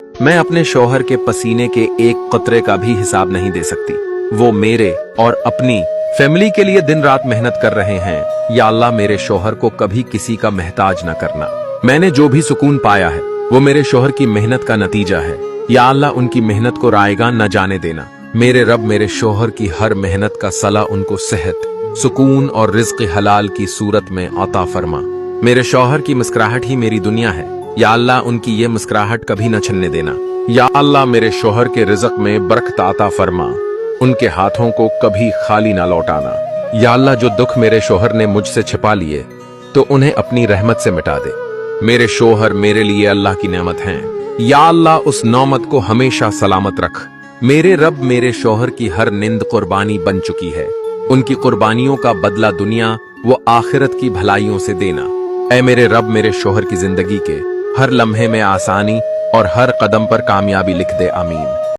मैं अपने शौहर के पसीने के एक कतरे का भी हिसाब नहीं दे सकती। वो मेरे और अपनी फैमिली के लिए दिन रात मेहनत कर रहे हैं। या अल्लाह मेरे शौहर को कभी किसी का मोहताज न करना। मैंने जो भी सुकून पाया है वो मेरे शौहर की मेहनत का नतीजा है। या अल्लाह उनकी मेहनत को रायगा न जाने देना। मेरे रब मेरे शौहर की हर मेहनत का सला उनको सेहत, सुकून और रिज्क हलाल की सूरत में अता फरमा। मेरे शौहर की मुस्कुराहट ही मेरी दुनिया है। या अल्लाह उनकी ये मुस्कुराहट कभी न छलने देना। या अल्लाह मेरे शौहर के रिज़्क में बरकत अता फरमा। उनके हाथों को कभी खाली ना लौटाना। या अल्लाह जो दुख मेरे शौहर ने मुझसे छिपा लिए तो उन्हें अपनी रहमत से मिटा दे। मेरे शौहर मेरे लिए अल्लाह की नेमत हैं। या अल्लाह उस नौमत को हमेशा सलामत रख। मेरे रब मेरे शौहर की हर निंद कुर्बानी बन चुकी है। उनकी कुर्बानियों का बदला दुनिया वो आखिरत की भलाइयों से देना। ऐ मेरे रब मेरे शौहर की जिंदगी के हर लम्हे में आसानी और हर कदम पर कामयाबी लिख दे। आमीन।